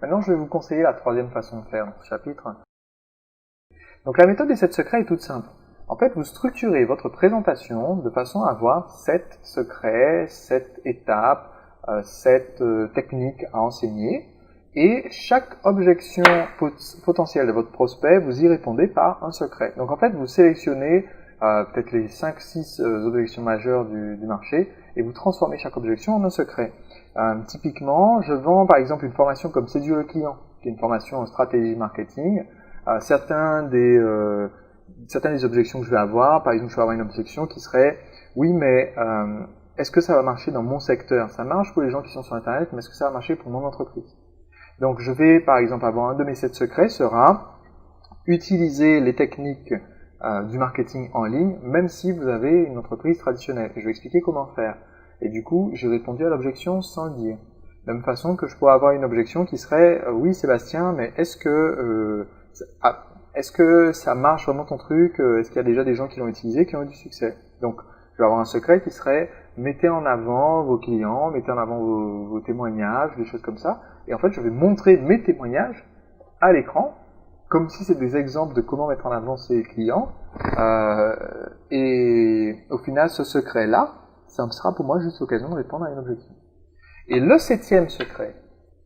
Maintenant, je vais vous conseiller la troisième façon de faire dans ce chapitre. Donc la méthode des 7 secrets est toute simple. En fait, vous structurez votre présentation de façon à avoir 7 secrets, 7 étapes, 7 techniques à enseigner. Et chaque objection potentielle de votre prospect, vous y répondez par un secret. Donc en fait, vous sélectionnez peut-être les 5-6 objections majeures du marché et vous transformez chaque objection en un secret. Typiquement, je vends par exemple une formation comme Séduire le client, qui est une formation en stratégie marketing. Certaines des objections que je vais avoir, par exemple, je vais avoir une objection qui serait « Oui, mais est-ce que ça va marcher dans mon secteur? Ça marche pour les gens qui sont sur Internet, mais est-ce que ça va marcher pour mon entreprise ?» Donc, je vais, par exemple, avoir un de mes 7 secrets sera utiliser les techniques du marketing en ligne, même si vous avez une entreprise traditionnelle. Et je vais expliquer comment faire. Et du coup, j'ai répondu à l'objection sans le dire. De la même façon que je pourrais avoir une objection qui serait « Oui, Sébastien, mais est-ce que ça marche vraiment ton truc? Est-ce qu'il y a déjà des gens qui l'ont utilisé, qui ont eu du succès ?» Donc, je vais avoir un secret qui serait « Mettez en avant vos clients, mettez en avant vos témoignages, des choses comme ça. » Et en fait, je vais montrer mes témoignages à l'écran, comme si c'était des exemples de comment mettre en avant ses clients. Et au final, ce secret-là, ça me sera pour moi juste l'occasion de répondre à une objection. Et le 7e secret,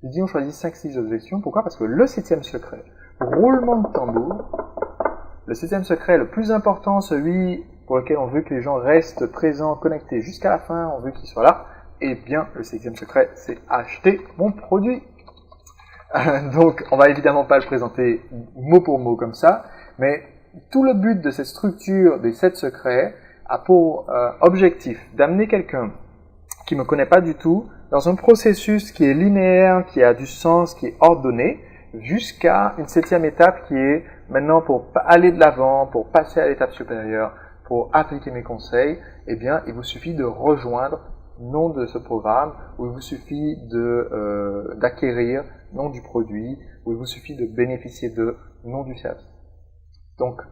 je dis on choisit 5-6 objections. Pourquoi? Parce que le 7e secret, roulement de tambour, le 7e secret le plus important, celui pour lequel on veut que les gens restent présents, connectés jusqu'à la fin, on veut qu'ils soient là, eh bien, le 7e secret, c'est acheter mon produit. Donc, on va évidemment pas le présenter mot pour mot comme ça, mais tout le but de cette structure des 7 secrets a pour objectif d'amener quelqu'un qui me connaît pas du tout dans un processus qui est linéaire, qui a du sens, qui est ordonné, jusqu'à une 7e étape qui est maintenant pour aller de l'avant, pour passer à l'étape supérieure, pour appliquer mes conseils, eh bien, il vous suffit de rejoindre nom de ce programme, où il vous suffit d'acquérir nom du produit, où il vous suffit de bénéficier de nom du service. Donc,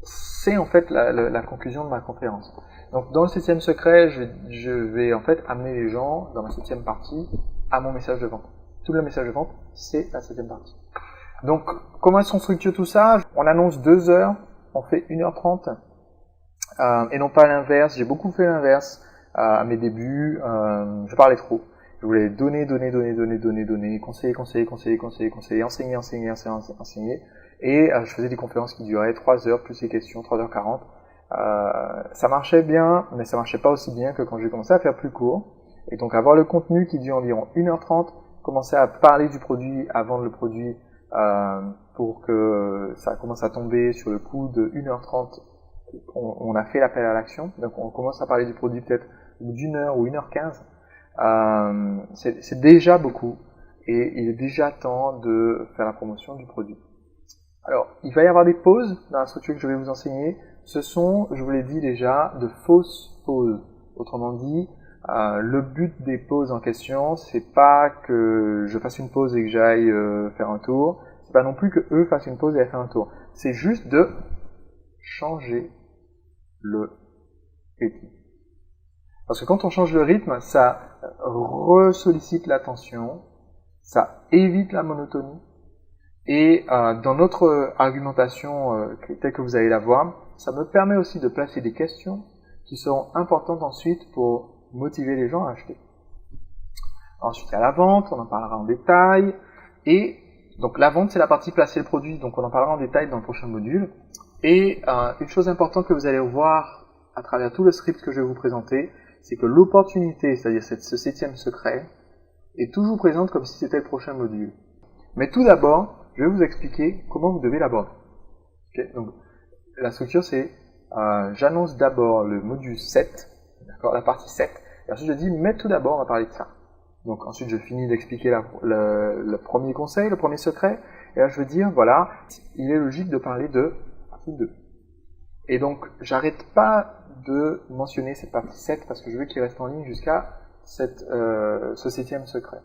c'est en fait la conclusion de ma conférence. Donc, dans le 7e secret, je vais en fait amener les gens, dans ma 7e partie, à mon message de vente. Tout le message de vente, c'est la 7e partie. Donc, comment est-ce qu'on structure tout ça? On annonce 2 heures, on fait 1h30, et non pas l'inverse. J'ai beaucoup fait l'inverse à mes débuts, je parlais trop. Je voulais donner, conseiller, enseigner. Et je faisais des conférences qui duraient 3 heures, plus les questions, 3h40. Ça marchait bien, mais ça marchait pas aussi bien que quand j'ai commencé à faire plus court. Et donc avoir le contenu qui dure environ 1h30, commencer à parler du produit, à vendre le produit, pour que ça commence à tomber sur le coup de 1h30, on a fait l'appel à l'action, donc on commence à parler du produit peut-être d'1h ou 1h15, c'est déjà beaucoup, et il est déjà temps de faire la promotion du produit. Alors, il va y avoir des pauses dans la structure que je vais vous enseigner. Ce sont, je vous l'ai dit déjà, de fausses pauses. Autrement dit, le but des pauses en question, c'est pas que je fasse une pause et que j'aille faire un tour. C'est pas non plus que eux fassent une pause et aillent faire un tour. C'est juste de changer le rythme. Parce que quand on change le rythme, ça ressollicite l'attention, ça évite la monotonie. Et dans notre argumentation telle que vous allez la voir, ça me permet aussi de placer des questions qui seront importantes ensuite pour motiver les gens à acheter. Ensuite, il y a la vente, on en parlera en détail. Et donc la vente, c'est la partie placer le produit, donc on en parlera en détail dans le prochain module. Et une chose importante que vous allez voir à travers tout le script que je vais vous présenter, c'est que l'opportunité, c'est-à-dire ce 7e secret, est toujours présente comme si c'était le prochain module. Mais tout d'abord, je vais vous expliquer comment vous devez l'aborder. Okay, donc, la structure, c'est j'annonce d'abord le module 7, d'accord, la partie 7, et ensuite je dis, mais tout d'abord, on va parler de ça. Donc ensuite, je finis d'expliquer le premier conseil, le premier secret, et là, je veux dire, voilà, il est logique de parler de partie 2. Et donc, j'arrête pas de mentionner cette partie 7 parce que je veux qu'il reste en ligne jusqu'à ce 7e secret.